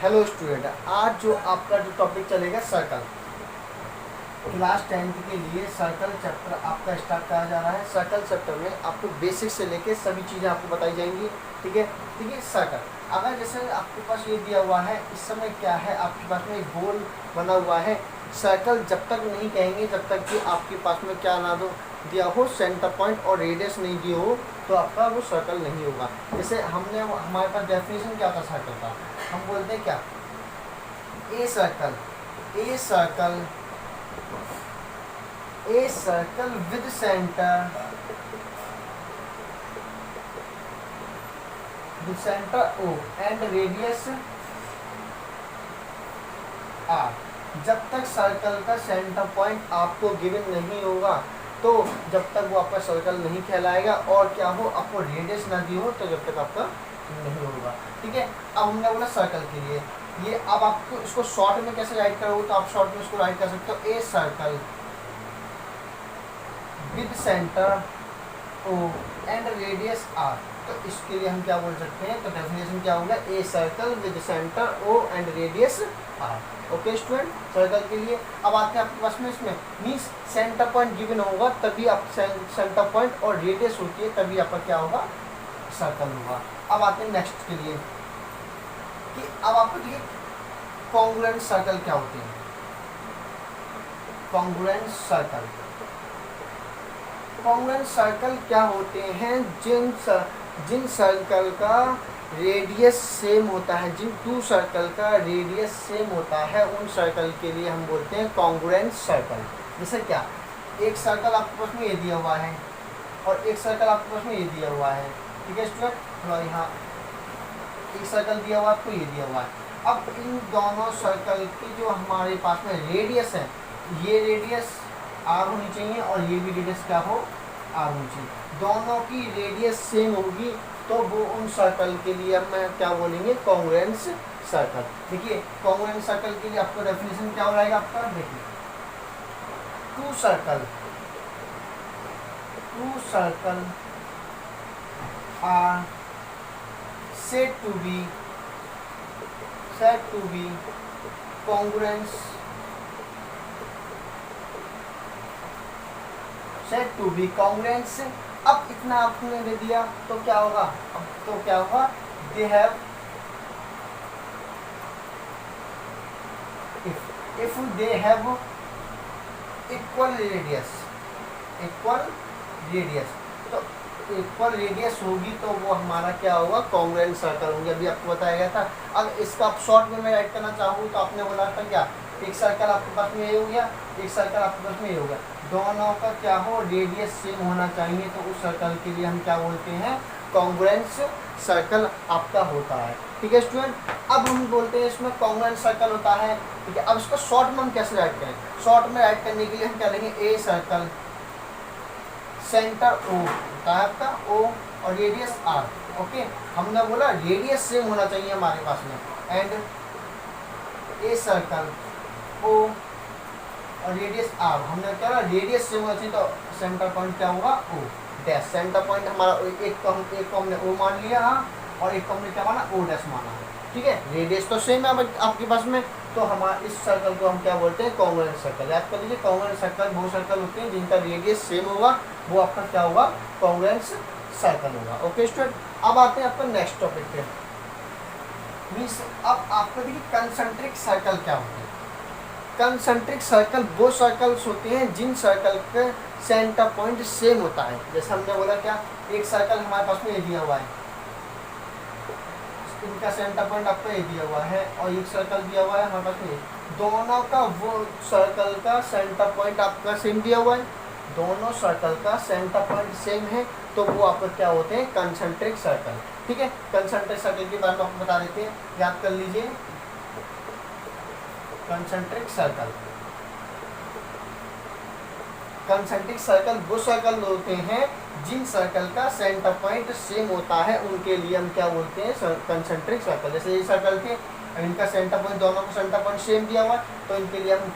Hello student, आज जो आपका जो टॉपिक चलेगा सर्कल। क्लास 10th के लिए सर्कल चैप्टर आपका स्टार्ट करा जा रहा है। सर्कल चैप्टर में आपको बेसिक से लेके सभी चीज़ें आपको बताई जाएंगी। ठीक है, सर्कल अगर जैसे आपके पास ये दिया हुआ है, इस समय क्या है आपके पास में एक गोल बना हुआ है। सर्कल जब तक नहीं कहेंगे जब तक कि आपके पास में क्या ना दो दिया हो, सेंटर पॉइंट और रेडियस नहीं दिए हो, तो आपका वो सर्कल नहीं होगा। जैसे हमारे पास डेफिनेशन क्या था सर्कल का, हम बोलते हैं क्या, a circle with centre O and radius R. जब तक सर्कल का सेंटर पॉइंट आपको गिवन नहीं होगा तो जब तक वो आपका सर्कल नहीं कहलाएगा, और क्या हो आपको रेडियस ना दी हो तो जब तक आपका नहीं होगा। ठीक है, अब हमने बोला सर्कल के लिए ये। अब आपको इसको शॉर्ट में कैसे राइट करोगे, तो आप शॉर्ट में इसको राइट कर सकते हो, a circle with centre O and radius R. तो इसके लिए हम क्या बोल सकते हैं, तो डेफिनेशन क्या होगा, a circle with centre O and radius R. Okay student, circle के लिए अब आते हैं आपके पास में, इसमें मीन्स सेंटर पॉइंट गिवन होगा तभी आप सेंटर पॉइंट और रेडियस होती है तभी आपका क्या होगा, सर्कल होगा। अब आते हैं नेक्स्ट के लिए कि अब आपको देखिए कॉन्ग्रुएंट सर्कल क्या होते हैं। कॉन्ग्रुएंट सर्कल क्या होते हैं, जिन सर्कल का रेडियस सेम होता है, जिन टू सर्कल का रेडियस सेम होता है, उन सर्कल के लिए हम बोलते हैं कॉन्ग्रुएंट सर्कल। जैसे क्या, एक सर्कल आपके पास में ये दिया हुआ है और एक सर्कल आपके पास में ये दिया हुआ है। ठीक है स्टूडेंट, थोड़ा यहाँ एक सर्कल दिया हुआ है, आपको ये दिया हुआ है। अब इन दोनों सर्कल की जो हमारे पास में रेडियस है, ये रेडियस आर होनी चाहिए और ये भी रेडियस क्या हो, आर होनी चाहिए। दोनों की रेडियस सेम होगी तो वो उन सर्कल के लिए हम क्या बोलेंगे, कॉन्ग्रुएंट सर्कल। देखिए कॉन्ग्रुएंट सर्कल के लिए आपको डेफिनेशन क्या हो जाएगा आपका, देखिए two circle are said to be congruent, अब इतना आपने दे दिया तो क्या होगा, अब तो क्या होगा, they have if they have equal radius, तो इक्वल रेडियस होगी तो वो हमारा क्या होगा, कॉन्ग्रुएंट सर्कल होंगे। अभी आपको बताया गया था। अब इसका आप शॉर्ट में मैं राइट करना चाहूँ तो आपने बोला था क्या, एक सर्कल आपके पास में ये हो गया, एक सर्कल आपके पास में ये हो गया, दोनों का क्या हो, रेडियस सेम होना चाहिए, तो उस सर्कल के लिए हम क्या बोलते हैं, कॉन्ग्रुएंट सर्कल आपका होता है। ठीक है स्टूडेंट, अब हम बोलते हैं इसमें कॉन्ग्रुएंट सर्कल होता है। ठीक है, अब इसको शॉर्ट में हम कैसे राइट करें, शॉर्ट में राइट करने के लिए हम क्या लेंगे, ए सर्कल सेंटर ओ होता है आपका, ओ और रेडियस आर। ओके, हमने बोला रेडियस सेम होना चाहिए हमारे पास में, एंड ए सर्कल ओ और रेडियस आर। हमने क्या, रेडियस सेम होना चाहिए तो सेंटर पॉइंट क्या होगा, ओ डैश। सेंटर पॉइंट हमारा एक को हमने ओ मान लिया और एक को हमने क्या माना, ओ डैश माना। ठीक है, रेडियस तो सेम है आपके पास में, तो हमारे इस सर्कल को हम क्या बोलते हैं, कॉन्ग्रुएंट सर्कल। याद कर लीजिए, कॉन्ग्रुएंट सर्कल वो सर्कल होते हैं जिनका रेडियस सेम होगा, वो आपका क्या होगा, कॉन्ग्रुएंट सर्कल होगा। ओके स्टूडेंट, अब आते हैं आपका नेक्स्ट टॉपिक पे। मीन्स अब आपको देखिए कंसेंट्रिक सर्कल क्या होते हैं। कंसेंट्रिक सर्कल वो सर्कल्स होते हैं जिन सर्कल का सेंटर पॉइंट सेम होता है। जैसे हमने बोला क्या, एक सर्कल हमारे पास में ये दिया हुआ है, इनका सेंटर पॉइंट आपको ये दिया हुआ है, और एक सर्कल दिया हुआ है हमारे पास में, दोनों का वो सर्कल का सेंटर पॉइंट आपका सेम दिया हुआ है, दोनों सर्कल का सेंटर पॉइंट सेम है, तो वो आपको क्या होते हैं, कंसेंट्रिक सर्कल। ठीक है, कंसेंट्रिक सर्कल के बारे में आपको बता देते हैं, याद कर लीजिए। कंसेंट्रिक सर्कल वो सर्कल होते हैं जिन सर्कल का सेंटर पॉइंट सेम होता है, उनके लिए हम क्या बोलते हैं, कंसेंट्रिक सर्कल। जैसे ये सर्कल थे, इनका सेंटर पॉइंट, दोनों का सेंटर पॉइंट सेम दिया हुआ है, तो इनके लिए हम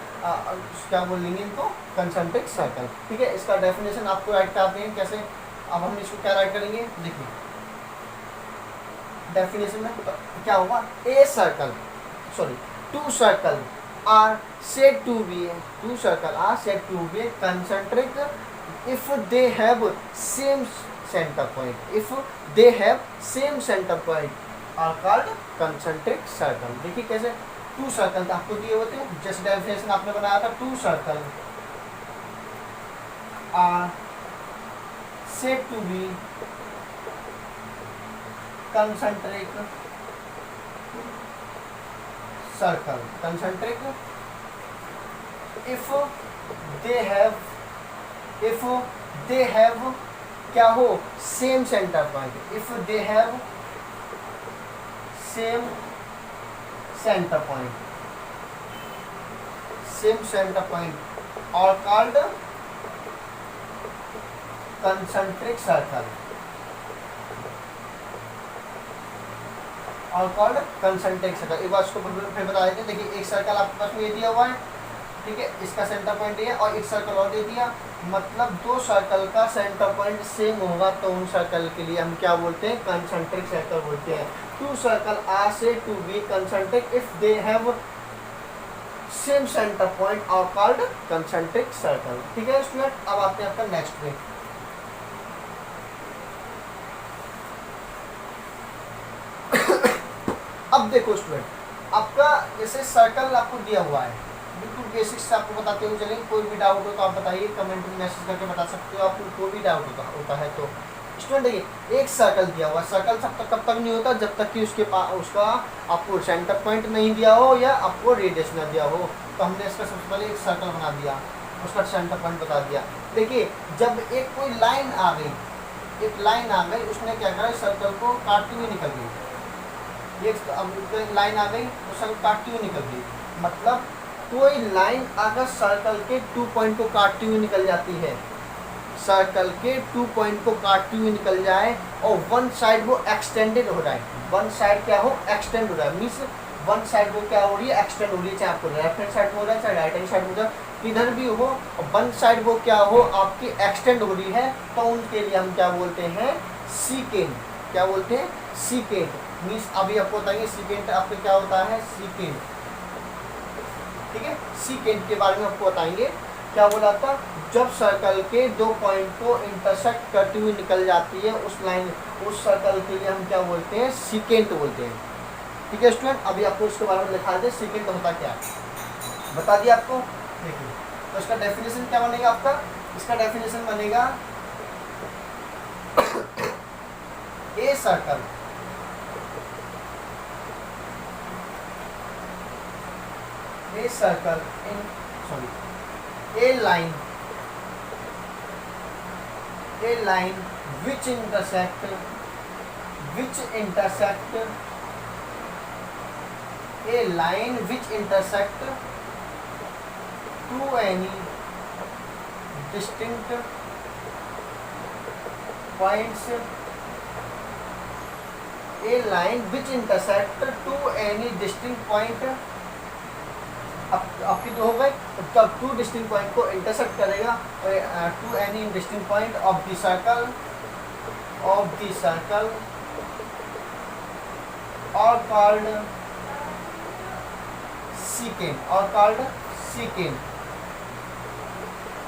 क्या बोलेंगे, इनको कंसेंट्रिक सर्कल। ठीक है, इसका डेफिनेशन आपको राइट करते हैं कैसे। अब हम इसको क्या राइट करेंगे, देखिए डेफिनेशन में क्या होगा, a circle sorry, two circle are said to be concentric if they have same center point. If they have same center point are called concentric circle. देखिए कैसे टू सर्कल आपको दिए होते हैं, जैसे डेफिनेशन आपने बनाया था, two circle are said to be concentric circle if they have क्या हो same centre point. if they have same center point are called concentric circle. एक बार इसको फिर बता देते हैं. देखिए एक सर्कल आपके पास में ये दिया हुआ है, ठीक है, इसका सेंटर पॉइंट ये है, और एक सर्कल और दे दिया, मतलब दो सर्कल का सेंटर पॉइंट सेम होगा तो उन सर्कल के लिए हम क्या बोलते हैं, कंसेंट्रिक सर्कल बोलते हैं. Two circle are said to be concentric if they have same centre point are called concentric circle. ठीक है स्टूडेंट, अब आते हैं आपका नेक्स्ट पे. अब देखो स्टूडेंट, आपका जैसे सर्कल आपको दिया हुआ है, बिल्कुल बेसिक से आपको बताते हुए चलेंगे. कोई भी डाउट हो तो आप बताइए, कमेंट में मैसेज करके बता सकते हो. आपको कोई भी डाउट होता है तो स्टूडेंट देखिए, एक सर्कल दिया हुआ, सर्कल कब तक नहीं होता, जब तक कि उसका आपको सेंटर पॉइंट नहीं दिया हो या आपको रेडियस ना दिया हो. तो हमने इसका सबसे पहले एक सर्कल बना दिया, उसका सेंटर पॉइंट बता दिया. देखिए जब एक कोई लाइन आ गई, उसने क्या करा, सर्कल को काटती हुई निकल गई. ये अब लाइन आ गई तो सर्कल काटती हुई निकल गई, मतलब कोई लाइन अगर सर्कल के 2 पॉइंट को काटती हुई निकल जाती है, सर्कल के 2 पॉइंट को काटती हुई निकल जाए और वन साइड वो एक्सटेंडेड हो रहा है, वन साइड क्या हो, एक्सटेंड हो रहा है, मीन्स वन साइड वो क्या हो रही है, एक्सटेंड हो रही है, चाहे आपको लेफ्ट हैंड साइड में हो रहा है चाहे राइट हैंड साइड में हो रहा है, किधर भी हो, और वन साइड वो क्या हो आपकी एक्सटेंड हो रही है, तो उनके लिए हम क्या बोलते हैं, सीकेंट. क्या बोलते हैं, सीकेंट. मीन्स अभी आपको बताएंगे सीकेंट आपका क्या होता है, सीकेंट. ठीक है, सीकेंट के बारे में आपको बताएंगे. क्या बोला था, जब सर्कल के 2 पॉइंट को इंटरसेक्ट करती हुई निकल जाती है उस लाइन, उस सर्कल के लिए हम क्या बोलते हैं, सीकेंट बोलते हैं. ठीक है स्टूडेंट, अभी आपको इसके बारे में लिखा दे सीकेंट होता क्या है, बता दिया आपको. देखिए तो इसका डेफिनेशन क्या बनेगा आपका, इसका डेफिनेशन बनेगा a circle in a line which intersect to any distinct points, a line which intersect to any distinct point. आपकी जो हो गए, तब 2 डिस्टिंक्ट पॉइंट को इंटरसेक्ट करेगा to any distinct point of the circle और कॉल्ड सीकेंट.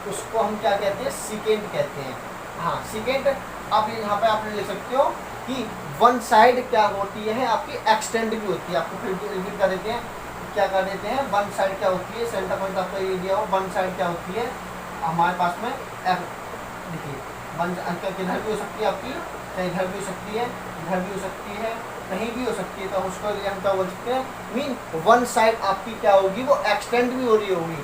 उसको हम क्या कहते हैं, सीकेंट कहते हैं. हाँ सीकेंट. आप यहाँ पे आपने लिख सकते हो कि वन साइड क्या होती है आपकी, एक्सटेंड भी होती है. आपको फिर रिपीट कर देते हैं, क्या कर देते हैं, वन साइड क्या होती है, सेंटर पॉइंट आपका ये दिया हो, वन साइड क्या होती है हमारे पास में, देखिए वन किधर भी हो सकती है आपकी, चाहे इधर भी हो सकती है, इधर भी हो सकती है, कहीं भी हो सकती है. तो उसको लिए हम क्या बोल सकते हैं, मीन वन साइड आपकी क्या होगी, वो एक्सटेंड भी हो रही होगी,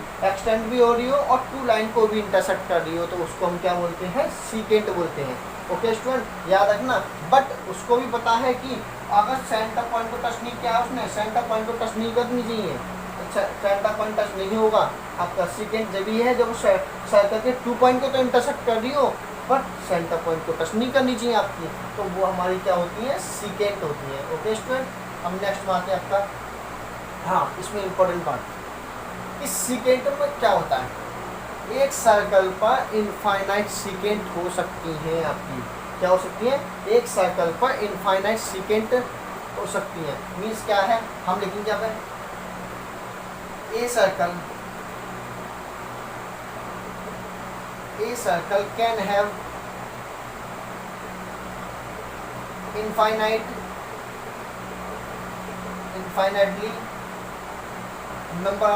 और 2 लाइन को भी इंटरसेक्ट कर रही हो, तो उसको हम क्या बोलते हैं, सीकेंट बोलते हैं. ओके स्टूडेंट, याद रखना. बट उसको भी पता है कि अगर सेंटर पॉइंट को टच नहीं किया उसने, सेंटर पॉइंट को टच नहीं करनी चाहिए. अच्छा, सेंटर पॉइंट टच नहीं होगा आपका, सीकेंट जब भी है जब सर्कल के 2 पॉइंट को तो इंटरसेक्ट कर रही हो, बट सेंटर पॉइंट को टच नहीं करनी चाहिए आपकी, तो वो हमारी क्या होती है, सीकेंट होती है. ओके स्टूडेंट, हम नेक्स्ट बात है आपका, हाँ इसमें इम्पोर्टेंट बात, इस सीकेंट में क्या होता है, एक सर्कल पर इनफाइनाइट सीकेंट हो सकती है आपकी. क्या हो सकती है, एक सर्कल पर इनफाइनाइट सीकेंट हो सकती है. मीन्स क्या है, हम लिखेंगे यहाँ पे A circle can have infinitely number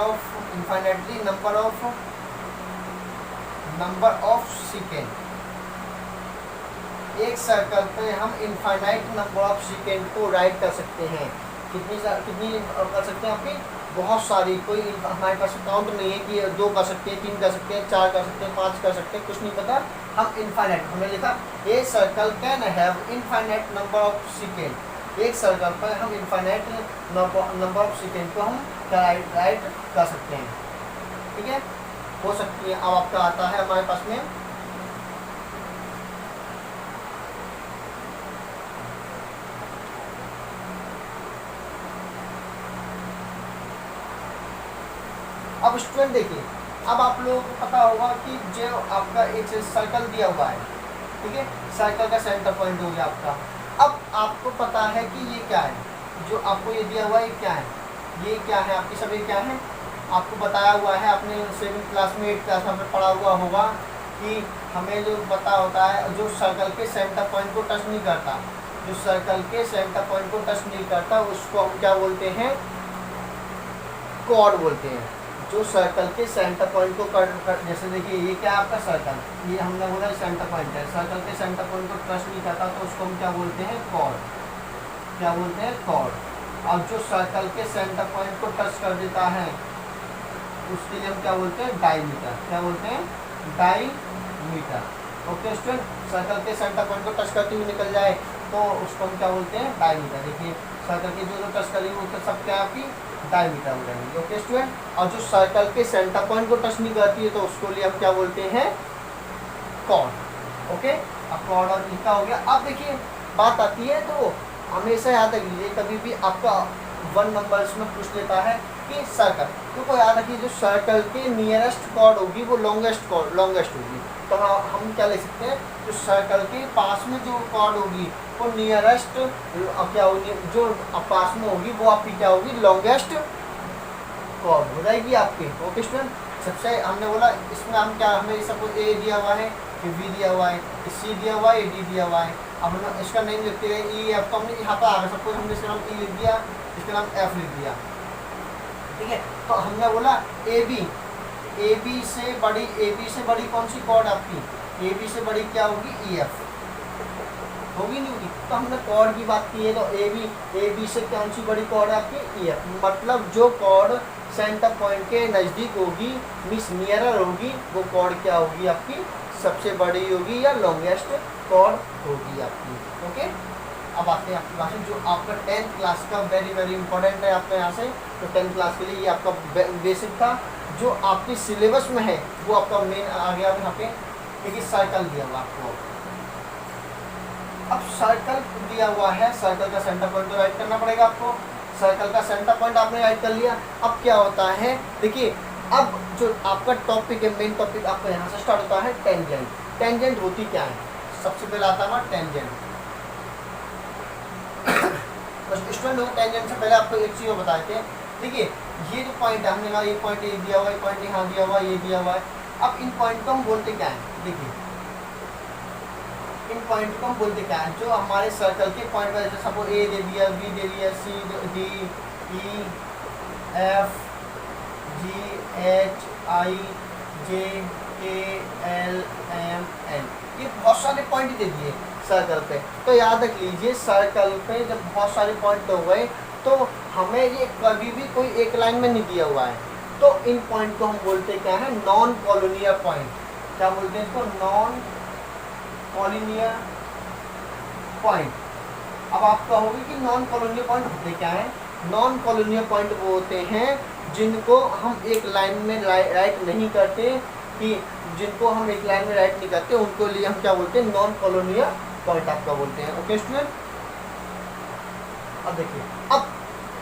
of secant। एक सर्कल पे हम इनफाइनाइट नंबर ऑफ सेकेंड को राइट कर सकते हैं। कितनी कर सकते हैं आपकी? बहुत सारी। कोई हमारे पास काउंट नहीं है कि 2 कर सकते हैं, 3 कर सकते हैं, 4 कर सकते हैं, 5 कर सकते हैं, कुछ नहीं पता। हम इनफाइनाइट, हमने लिखा a circle can have infinite number of second. एक सर्कल पर हम इनफाइनाइट नंबर ऑफ सेकेंड को हम राइट कर सकते हैं। ठीक है, हो सकती है। अब आपका आता है हमारे पास में अब स्टूडेंट देखिए, अब आप लोगों को पता होगा कि जो आपका एक सर्कल दिया हुआ है, ठीक है, सर्कल का सेंटर पॉइंट हो गया आपका। अब आपको पता है कि ये क्या है, जो आपको ये दिया हुआ है, ये क्या है, ये क्या है आपकी सभी क्या है, आपको बताया हुआ है। आपने 7th क्लास में 8th क्लास में पढ़ा हुआ होगा कि हमें जो पता होता है, जो सर्कल के सेंटर पॉइंट को टच नहीं करता, जो सर्कल के सेंटर पॉइंट को टच नहीं करता, उसको हम क्या बोलते हैं? कॉर्ड बोलते हैं। जो सर्कल के सेंटर पॉइंट को जैसे देखिए ये क्या है आपका सर्कल, ये हमने बोला सेंटर पॉइंट है, सर्कल के सेंटर पॉइंट को टच नहीं करता तो उसको हम क्या बोलते हैं? कॉर्ड। क्या बोलते हैं? कॉर्ड। अब जो सर्कल के सेंटर पॉइंट को टच कर देता है उसके लिए हम क्या बोलते हैं? डायमीटर। क्या बोलते हैं? डायमीटर। ओके स्टूडेंट, सर्कल के सेंटर पॉइंट को टच करते हुए निकल जाए तो उसको हम क्या बोलते हैं? डायमीटर। देखिए सर्कल की जो टच करेंगे वो सब क्या आपकी डायमीटर हो जाएंगे। ओके स्टूडेंट, और जो सर्कल के सेंटर पॉइंट को टच नहीं करती है तो उसको लिए हम क्या बोलते हैं? कॉर्ड। ओके, अब कॉर्ड और लिखा हो गया। अब देखिए बात आती है तो हमेशा याद रखिए, कभी भी आपका 1 नंबर्स में पूछ लेता है कि सर्कल, तो याद रखिए जो सर्कल के नियरेस्ट कॉर्ड होगी वो लॉन्गेस्ट होगी। तो हम क्या ले सकते हैं? जो सर्कल के पास में जो कॉर्ड होगी वो नियरेस्ट क्या होगी, जो पास में होगी वो आपकी क्या होगी? लॉन्गेस्ट कॉर्ड हो जाएगी आपकी। ओके स्टूडेंट, सबसे हमने बोला इसमें हम क्या, हमें सबको ए दिया हुआ है, ये बी दिया हुआ है, सी दिया हुआ है, डी दिया हुआ है। अब हम इसका नेम लिखते हैं ई एफ, तो हमने यहाँ पर आ गया सबको, हमने इसका नाम ई लिख दिया, इसका नाम एफ लिख दिया। ठीक है, तो हमने बोला ए बी से बड़ी कौन सी कॉर्ड आपकी? ए बी से बड़ी क्या होगी? ई एफ होगी, नहीं होगी? तो हमने कॉर्ड की बात की है तो ए बी से कौन सी बड़ी कॉर्ड है आपकी? E F. मतलब जो कॉर्ड सेंटर पॉइंट के नज़दीक होगी, मींस नियरर होगी, वो कॉर्ड क्या होगी आपकी? सबसे बड़ी होगी या लॉन्गेस्ट कॉर्ड होगी आपकी। ओके, अब आते हैं आपके पास जो आपका 10th क्लास का वेरी इंपॉर्टेंट है आपका यहाँ से। तो 10th क्लास के लिए ये आपका बेसिक था, जो आपकी सिलेबस में है वो आपका मेन आ गया यहाँ पे। देखिए सर्कल दिया हुआ आपको, अब सर्कल दिया हुआ है, सर्कल का सेंटर पॉइंट तो राइट करना पड़ेगा आपको। सर्कल का सेंटर पॉइंट आपने राइट कर लिया। अब क्या होता है, देखिए अब जो आपका टॉपिक है, मेन टॉपिक आपका यहाँ से स्टार्ट होता है टेंजेंट। टेंजेंट होती क्या है? सबसे पहले आता है टेंजेंट। स्टूडेंट लोग टेंजेंट से पहले आपको एक चीज़ बताए थे। देखिए ये जो पॉइंट है, हमने कहा ये पॉइंट ये दिया हुआ है, पॉइंट यहाँ दिया हुआ है, ये दिया हुआ है। अब इन पॉइंट को हम बोलते क्या है? देखिए इन पॉइंट को हम बोलते क्या है? जो हमारे सर्कल के पॉइंट पर, जैसे सपोज ए दे दिया, बी दे दिया, C D E F G H I J K L M N, ये बहुत सारे पॉइंट दे दिए सर्कल पे। तो याद रख लीजिए सर्कल पे जब बहुत सारे पॉइंट हो गए तो हमें ये कभी भी कोई एक लाइन में नहीं दिया हुआ है, तो इन पॉइंट को हम बोलते क्या है? Non colonial point. क्या बोलते हैं इसको? Non colonial point. अब आप कहोगे कि नॉन कॉलोनियल पॉइंट होते क्या है? नॉन कॉलोनियल पॉइंट वो होते हैं जिनको हम एक लाइन में राइट नहीं करते, कि जिनको हम एक लाइन में राइट नहीं करते, उनको लिए हम क्या बोलते हैं? नॉन कॉलोनियल पॉइंट आपका बोलते हैं। ओके स्टूडेंट, अब देखिए अब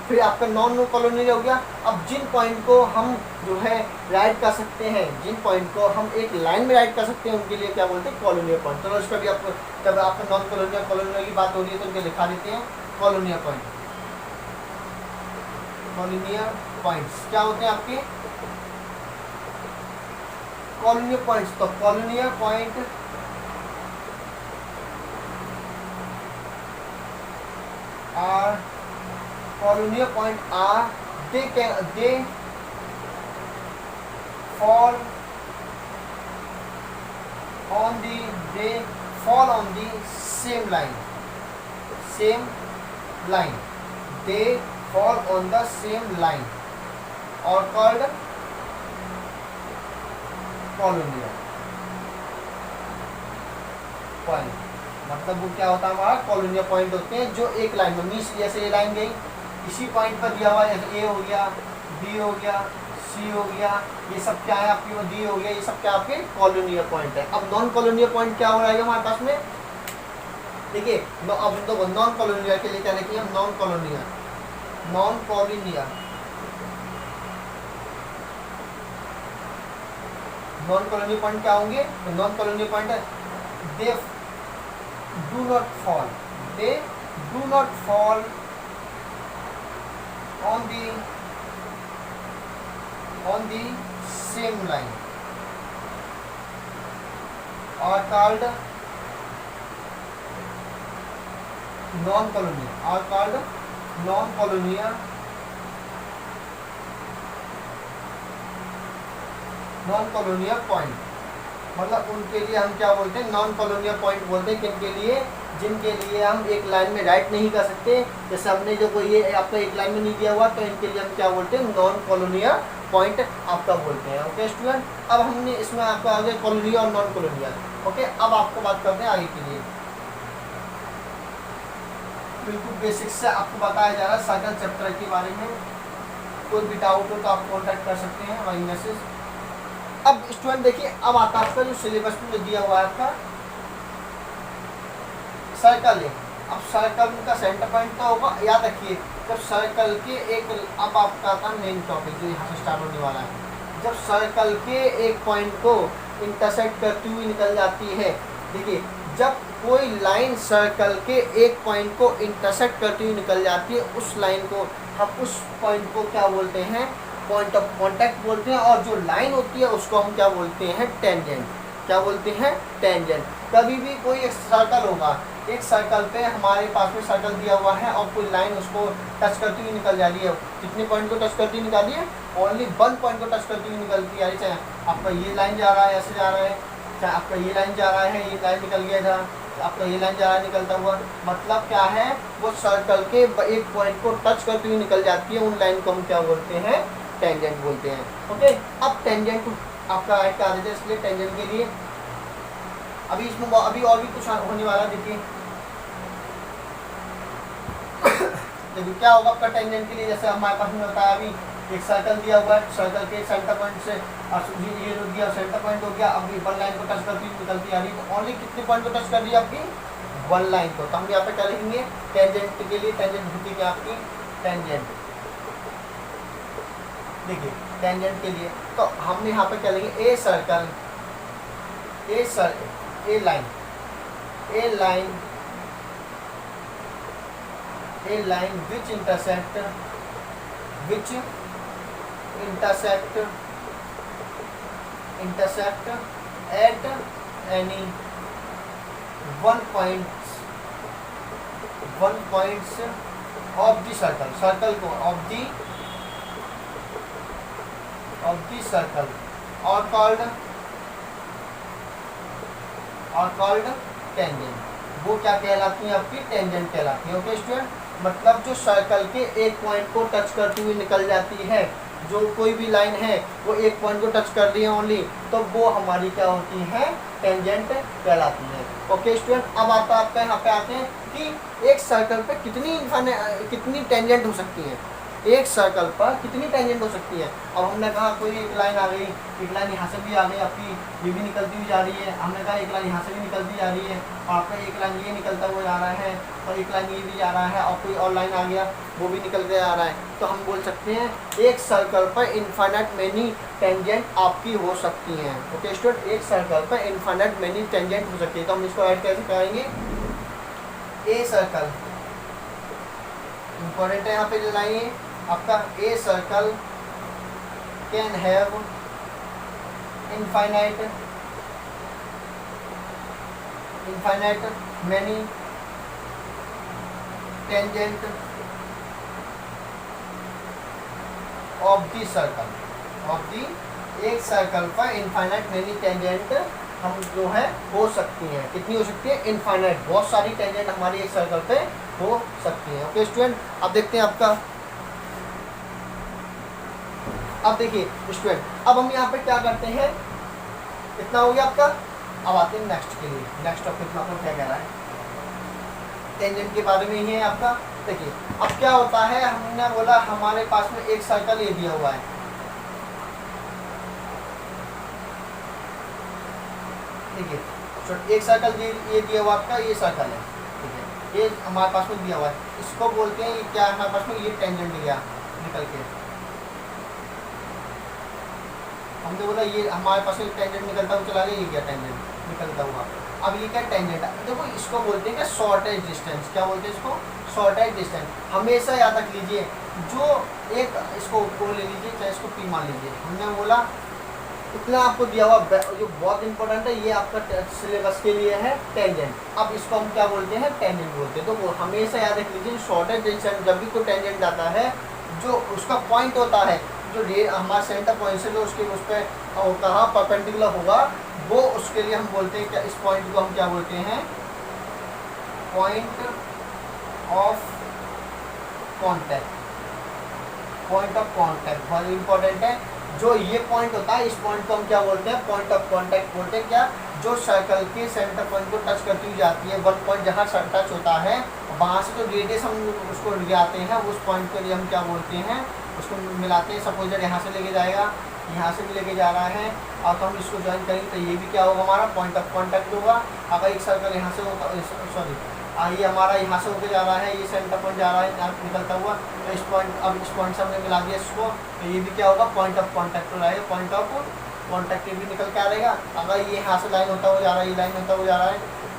फिर आपका नॉन कॉलोनियल हो गया। अब जिन पॉइंट को हम जो है राइट कर सकते हैं, जिन पॉइंट को हम एक लाइन में राइट कर सकते हैं, उनके लिए क्या बोलते हैं? Colonial point. चलो इसका भी आपको, जब आपका नॉन कॉलोनियल की बात हो रही है तो उनके लिखा देते हैं कॉलोनियल पॉइंट। कॉलोनियल पॉइंट्स क्या होते हैं आपके कॉलोनियल पॉइंट्स। तो colonial point are colonial point are they fall on the same line they fall on the same line or called colonial point। मतलब वो क्या होता है हमारा कॉलोनियल पॉइंट होते हैं जो एक लाइन में मीन्स जैसे ये लाइन गई इसी पॉइंट पर दिया हुआ है, ए हो गया, बी हो गया, सी हो गया, ये सब क्या है आपकी, डी हो गया, ये सब क्या आपके कॉलोनियल पॉइंट है। अब नॉन कॉलोनियल पॉइंट क्या हो रहा है हमारे पास में, देखिए अब तो नॉन कॉलोनियल के लिए क्या लिखिए हम नॉन कॉलोनियल पॉइंट क्या होंगे, तो नॉन कॉलोनियल पॉइंट है they do not fall on the same line are called non-colonial point। मतलब उनके लिए हम क्या बोलते हैं नॉन कॉलोनियल पॉइंट बोलते हैं, किनके लिए, जिनके लिए हम एक लाइन में राइट नहीं कर सकते, जैसे हमने जो कोई ये आपका एक लाइन में नहीं दिया हुआ, तो इनके लिए हम क्या बोलते हैं नॉन कॉलोनियल पॉइंट आपका बोलते हैं। ओके स्टूडेंट, अब हमने इसमें आपको आगे कॉलोनियल और नॉन कॉलोनियल। ओके, अब आपको बात करते हैं आगे के लिए, बिल्कुल बेसिक से आपको बताया जा रहा है सर्कल चैप्टर के बारे में। कोई भी डाउट हो तो आप कॉन्टैक्ट कर सकते हैं हमारी मैसेज। अब स्टूडेंट देखिए, अब आता है आपका जो सिलेबस में जो दिया हुआ है आपका सर्कल है। अब सर्कल का सेंटर पॉइंट तो होगा, याद रखिए जब सर्कल के एक, अब आपका था मेन टॉपिक जो यहाँ से स्टार्ट होने वाला है, जब सर्कल के एक पॉइंट को इंटरसेक्ट करती हुई निकल जाती है, देखिए जब कोई लाइन सर्कल के एक पॉइंट को इंटरसेक्ट करती हुई निकल जाती है, उस लाइन को हम उस पॉइंट को क्या बोलते हैं पॉइंट ऑफ कांटेक्ट बोलते हैं, और जो लाइन होती है उसको हम क्या बोलते हैं टेंजेंट। क्या बोलते हैं टेंजेंट। कभी भी कोई एक सर्कल होगा, एक सर्कल पे हमारे पास में सर्कल दिया हुआ है और कोई लाइन उसको टच करती हुई निकल जा रही है, कितने पॉइंट को टच करती हुई निकाली है, ओनली 1 पॉइंट को टच करती हुई निकलती है। चाहे आपका ये लाइन जा रहा है ऐसे जा रहा है, चाहे आपका ये लाइन जा रहा है, ये लाइन निकल गया था, आपका ये लाइन जा रहा है निकलता हुआ, मतलब क्या है वो सर्कल के एक पॉइंट को टच करती हुई निकल जाती है, उन लाइन को हम क्या बोलते हैं टेंजेंट बोलते हैं। ओके, अब टेंजेंट आपका ऐड कर देते हैं, इसलिए टेंजेंट के लिए अभी इसमें अभी और भी कुछ होने वाला। देखिए देखिए क्या होगा आपका टेंजेंट के लिए, जैसे हमारे पास में बताया अभी एक सर्कल दिया हुआ है, सर्कल के सेंटर पॉइंट से ये जो दिया सेंटर पॉइंट हो गया, अभी 1 लाइन को टच करती हुई निकलती आ रही है, तो ओनली कितने पॉइंट को टच कर रही है आपकी 1 लाइन को, तो हम यहाँ पे क्या लिखेंगे टेंजेंट के लिए, टेंजेंट होती है आपकी टेंजेंट। देखिए टेंजेंट के लिए तो हम यहाँ पे क्या लिखेंगे a circle, A line which intersect at any one points of the circle or called tangent. वो क्या कहलाती है आपकी टेंजेंट कहलाती है। ओके स्टूडेंट, मतलब जो सर्कल के एक पॉइंट को टच करती हुई निकल जाती है, जो कोई भी लाइन है वो एक पॉइंट को टच कर रही है ओनली, तो वो हमारी क्या होती है टेंजेंट कहलाती है। ओके स्टूडेंट, अब आता आपका यहाँ पे आते हैं कि एक सर्कल पे कितनी टेंजेंट हो सकती है, एक सर्कल पर कितनी टेंजेंट हो सकती है। अब हमने कहा कोई एक लाइन आ गई, एक लाइन यहाँ से भी आ गई आपकी, ये भी निकलती हुई जा रही है, हमने कहा एक लाइन यहाँ से भी निकलती जा रही है, और आपका एक लाइन ये निकलता हुआ जा रहा है, और एक लाइन ये भी जा रहा है, और कोई और लाइन आ गया वो भी निकल के आ रहा है, तो हम बोल सकते हैं एक सर्कल पर इनफाइनाइट मेनी टेंजेंट आपकी हो सकती हैं। ओके स्टूडेंट, एक सर्कल पर इनफाइनाइट मेनी टेंजेंट हो सकती है, तो हम इसको ऐड कैसे करेंगे, ए सर्कल इंपॉर्टेंट है यहाँ पे लाइन आपका a circle can have infinite many tangent of the circle एक सर्कल पर इनफाइनाइट मैनी टेंजेंट हम जो है हो सकती हैं। कितनी हो सकती है? इनफाइनाइट, बहुत सारी टेंजेंट हमारी एक सर्कल पे हो सकती हैं। ओके स्टूडेंट, अब देखते हैं आपका, अब देखिए स्टूडेंट, अब हम यहाँ पे क्या करते हैं, इतना हो गया आपका। अब आते हैं नेक्स्ट के लिए। नेक्स्ट टॉपिक में आपको क्या कह रहा है, टेंजेंट के बारे में ही है आपका। देखिए अब क्या होता है, हमने बोला हमारे पास में एक सर्कल ये दिया हुआ है, देखिए एक सर्कल ये दिया हुआ आपका, ये सर्कल है, ठीक है, ये हमारे पास में दिया हुआ है, इसको बोलते हैं, ये क्या हमारे पास में, ये टेंजेंट गया निकल के, हमने बोला ये हमारे पास में टेंजेंट निकलता हुआ चला गया, ये क्या टेंजेंट निकलता हुआ। अब ये क्या टेंजेंट है, देखो इसको बोलते हैं क्या, शॉर्टेज डिस्टेंस। क्या बोलते हैं इसको? Shortage distance. हमेशा याद रख लीजिए, जो एक इसको ओ ले लीजिए, चाहे इसको पी मान लीजिए, हमने बोला इतना आपको दिया हुआ, जो बहुत इंपॉर्टेंट है, ये आपका सिलेबस के लिए है टेंजेंट। अब इसको हम क्या बोलते हैं? टेंजेंट बोलते हैं। तो वो हमेशा याद रख लीजिए, शॉर्टेज डिस्टेंस जब भी कोई टेंजेंट आता है, जो उसका पॉइंट होता है, जो हमारा सेंटर पॉइंट से जो उसके उस पर कहाँ परपेंडिकुलर होगा, वो उसके लिए हम बोलते हैं क्या, इस पॉइंट को हम क्या बोलते हैं? Point of contact. Point of contact बहुत इंपॉर्टेंट है। जो ये पॉइंट होता है, इस पॉइंट को हम क्या बोलते हैं? पॉइंट ऑफ कांटेक्ट बोलते हैं। क्या? जो सर्कल के सेंटर पॉइंट को टच करती हुई जाती है, वन पॉइंट जहाँ टच होता है, वहाँ से जो रेडियस हम उसको जाते हैं, उस पॉइंट के लिए हम क्या बोलते हैं? उसको मिलाते हैं। सपोज यहाँ से लेके जाएगा, यहाँ से भी लेके जा रहा है, और तो हम इसको ज्वाइन करेंगे तो ये भी क्या होगा? हमारा पॉइंट ऑफ कांटेक्ट होगा। अगर एक सर्कल यहाँ से होता, सॉरी ये हमारा यहाँ से होके जा रहा है, ये सेंटर पॉइंट जा रहा है यहाँ निकलता हुआ, तो इस पॉइंट, अब इस पॉइंट से हमने मिला दिया इसको, तो ये भी क्या होगा? पॉइंट ऑफ कांटेक्ट हो रहेगा। पॉइंट ऑफ कांटेक्ट भी निकल के आ रहेगा। अगर ये यहाँ से लाइन होता हुआ जा रहा है, ये लाइन होता हुआ जा रहा है,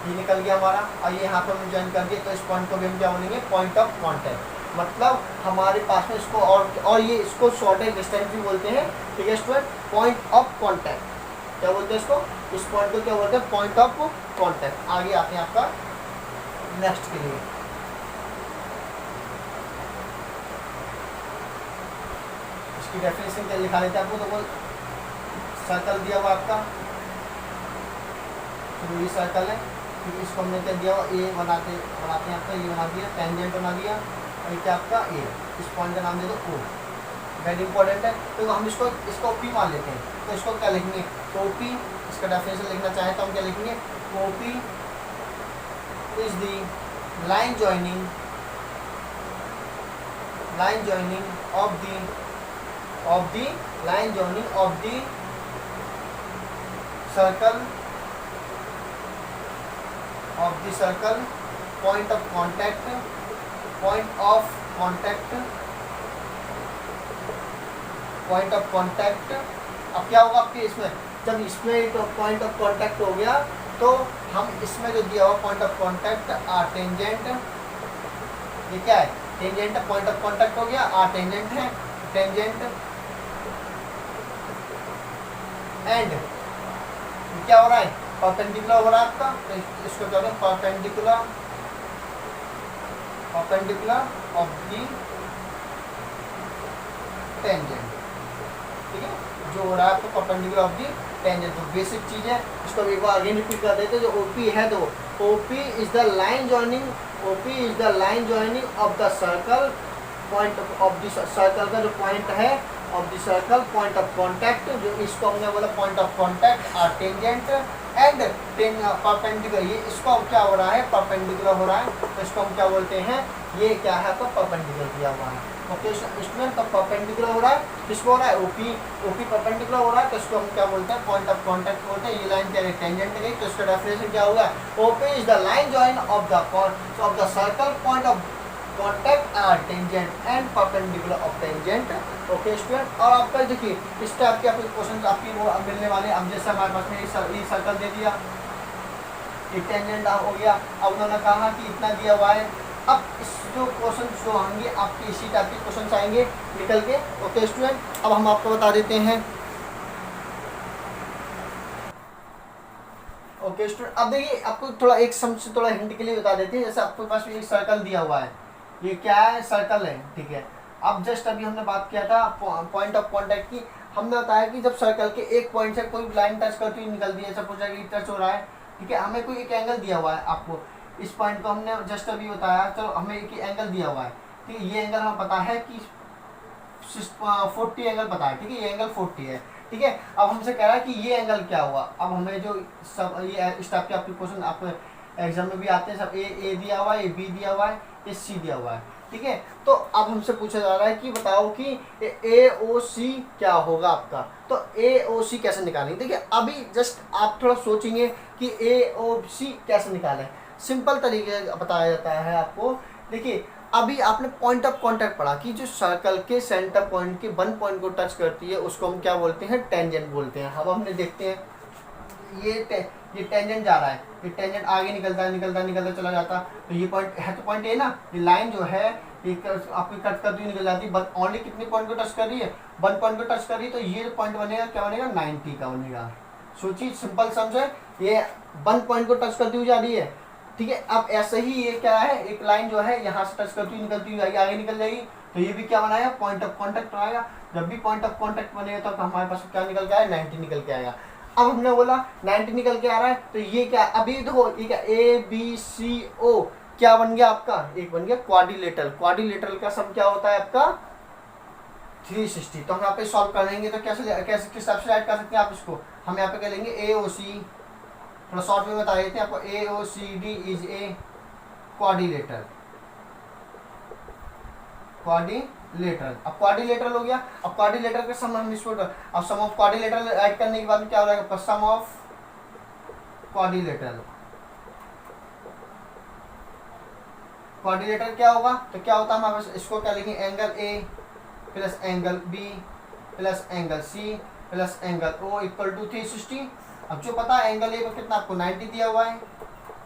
ये निकल गया हमारा, और ये यहाँ पर हम ज्वाइन कर दिए, तो इस पॉइंट को भी हम क्या बोलेंगे? Point of contact. मतलब हमारे पास में इसको और ये इसको शॉर्टेज डिस्टेंस भी बोलते हैं। ठीक है स्टूडेंट, पॉइंट ऑफ कांटेक्ट क्या बोलते हैं इसको? इस पॉइंट को क्या बोलते हैं? Point of contact. आगे आते हैं आपका नेक्स्ट के लिए। इसकी डेफिनेशन क्या लिखा लेते हैं आपको? तो सर्कल दिया हुआ आपका, तो ये सर्कल है, फिर इसको हमने क्या दिया हुआ? ए बनाते हैं आपका, ये बना दिया, टेंजेंट बना दिया, और ये क्या आपका? ए। इस पॉइंट का नाम दे दो ओ। वेरी इंपॉर्टेंट है। तो हम इसको पी मान लेते हैं, तो इसको क्या लिखेंगे? ओपी। इसका डेफिनेशन लिखना चाहें तो हम क्या लिखेंगे? OP is the line joining of the line joining of the circle point of contact अब क्या होगा आपके इसमें? जब इसमें पॉइंट ऑफ कांटेक्ट हो गया, तो हम इसमें जो दिया हुआ पॉइंट ऑफ कांटेक्ट टेंजेंट, ये क्या है? टेंजेंट। पॉइंट ऑफ कांटेक्ट हो गया, टेंजेंट है, टेंजेंट एंड क्या हो रहा है? परपेंडिकुलर हो रहा है आपका, तो इसको क्या बोलते हैं? Perpendicular of the tangent. ठीक है, जो हो रहा है आपको परपेंडिकुलर ऑफ दी टेंजेंट, तो बेसिक चीज है। इसको एक बार अगेन रिपीट कर देते हैं। जो ओपी है, तो OP is the line joining of the circle, point of the circle का जो पॉइंट है of the circle, point of contact, जो इसको हमने बोला point of contact, tangent and perpendicular. ये इसको क्या हो रहा है? परपेंडिकुलर हो रहा है, तो इसको हम क्या बोलते हैं? ये क्या है? आपका परपेंडिकुलर दिया हुआ है। ओके इसमें तो परपेंडिकुलर हो रहा है, किसको हो रहा है? ओपी परपेंडिकुलर हो रहा है, तो इसको हम क्या बोलते हैं? पॉइंट ऑफ कांटेक्ट बोलते हैं। ये लाइन क्या है? टेंजेंट गई, तो इसका डेफिनेशन क्या होगा? OP is the line join of the circle, point of contact tangent and perpendicular of tangent. Okay student, और आपका देखिए इस टाइप के आपके क्वेश्चन आपकी वो मिलने वाले। अब जैसे हमारे पास में ये सर्कल दे दिया, एक टेंजेंट हो गया, अब उन्होंने कहा कि इतना दिया हुआ है, अब इस जो क्वेश्चन जो होंगे आपके इसी टाइप के क्वेश्चन आएंगे निकल के। ओके स्टूडेंट, अब हम आपको बता देते हैं। ओके स्टूडेंट, अब देखिए आपको थोड़ा एक समझ थोड़ा हिंट के लिए बता देते हैं। जैसे आपके पास एक सर्कल दिया हुआ है, ये क्या है, सर्कल है, ठीक है। अब जस्ट अभी हमने बात किया था पॉइंट ऑफ कांटेक्ट की। हमने बताया कि जब सर्कल के एक पॉइंट से कोई लाइन टच करती हुई निकलती है, सपोज टच हो रहा है, ठीक है, हमें कोई एक एंगल दिया हुआ है। आपको इस पॉइंट को हमने जस्ट अभी बताया, तो हमें एक एंगल दिया हुआ है, ठीक है। ये एंगल हमें पता है कि 40 एंगल पता है, ठीक है, ये एंगल 40 है, ठीक है। अब हमसे कह रहा है कि ये एंगल क्या हुआ। अब हमें जो सब ये इस टाइप के आपके क्वेश्चन आपको एग्जाम में भी आते हैं, सब ए दिया हुआ है, ए बी दिया हुआ है, ए सी दिया हुआ है, ठीक है। तो अब हमसे पूछा जा रहा है कि बताओ कि ए ओ सी क्या होगा आपका। तो ए ओ सी कैसे निकालेंगे, देखिए अभी जस्ट आप थोड़ा सोचेंगे कि ए ओ सी कैसे निकालें। सिंपल तरीके बताया जाता है आपको। देखिए अभी आपने पॉइंट ऑफ कांटेक्ट पढ़ा कि जो सर्कल के सेंटर पॉइंट के 1 पॉइंट को टच करती है उसको हम क्या बोलते हैं, टेंजेंट बोलते हैं। अब हमने देखते हैं ये टेंजेंट जा रहा है, ये टेंजेंट आगे निकलता चला जाता, तो ये पॉइंट है, तो पॉइंट ए ना, ये लाइन जो है ये आपकी कट करती हुई निकल जाती है, बट ओनली कितने पॉइंट को टच कर रही है, 1 पॉइंट को टच कर रही है। तो ये पॉइंट बनेगा क्या बनेगा, 90 का बनेगा। सोचिए सिंपल समझ है, ये 1 पॉइंट को टच करती हुई जा रही है, ठीक है। अब ऐसे ही ये क्या है, एक लाइन जो है यहाँ से टच करती हुई निकलती हुई आगे निकल जाएगी, तो ये भी क्या बनाएगा, पॉइंट ऑफ कांटेक्ट बनाएगा। जब भी पॉइंट ऑफ कांटेक्ट बनेगा तो हमारे पास क्या निकल के आएगा, 90 निकल के आएगा। अब हमने बोला 90 निकल के आ रहा है, तो ये क्या, अभी देखो ये क्या, ए बी सी ओ क्या बन गया आपका, एक बन गया क्वाड्रिलेटरल। क्वाड्रिलेटरल का सम क्या होता है आपका 360। तो हम यहाँ पे सॉल्व करेंगे तो कैसे किस टाइप से राइट कर सकते हैं आप इसको, हम यहाँ पे क्या लेंगे, ए ओ सी, थोड़ा शॉर्ट में बता देते हैं आपको, A O C D is a quadrilateral. Quadrilateral, अब क्वाड्रिलेटरल हो गया। अब क्वाड्रिलेटरल का सम हम इसको, अब सम ऑफ क्वाड्रिलेटरल ऐड करने के बाद में क्या हो जाएगा, सम ऑफ क्वाड्रिलेटरल। क्वाड्रिलेटरल क्या होगा, तो क्या होता है हमारे पास, इसको क्या लेंगे, angle A plus angle B plus angle C plus angle O equal to 360। अब जो पता है एंगल ए पर कितना आपको 90 दिया हुआ है,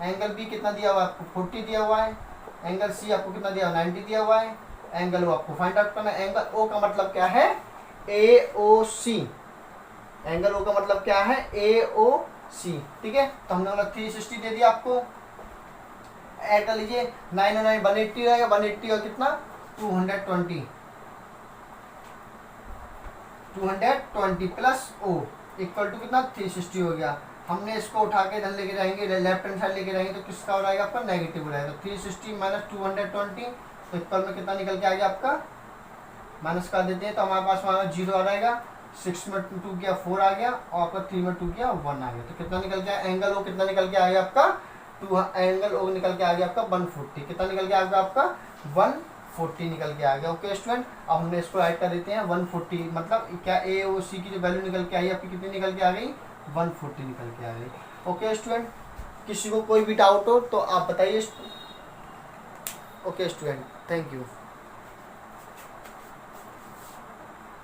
एंगल बी कितना दिया हुआ है आपको 40 दिया हुआ है, एंगल सी आपको कितना दिया हुआ है 90 दिया हुआ है, एंगल ओ आपको फाइंड आउट करना है। एंगल ओ का मतलब क्या है, ए ओ सी, एंगल ओ का मतलब क्या है, ए ओ सी, ठीक है। तो हमने बोला 360 दे दिया आपको, ऐड कर लीजिए, 9 और 9 180 रहेगा, 180 और कितना 220 प्लस ओ इक्वल टू कितना 360 हो गया। हमने इसको उठा के इधर लेके जाएंगे, लेफ्ट हैंड साइड लेके जाएंगे तो किसका हो जाएगा आपका, नेगेटिव हो जाएगा। 360 माइनस 220 तो इक्वल में कितना निकल के आ गया आपका, माइनस कर देते हैं तो हमारे पास माइनस 0 आ जाएगा। 6 में 2 किया 4 आ गया, और आपका 3 में 2 किया 1 आ गया। तो कितना निकल गया, एंगल ओ कितना निकल के आ गया आपका, एंगल ओ निकल के आ गया आपका 140। कितना निकल के आ गया आपका 140 निकल के आ गया। ओके स्टूडेंट, अब हमने इसको ऐड कर देते हैं 140, मतलब क्या ए ओ सी की जो वैल्यू निकल के आई आपकी कितनी निकल के आ गई, 140 निकल के आ गई। ओके स्टूडेंट, किसी को कोई भी डाउट हो तो आप बताइए। Okay student, thank you.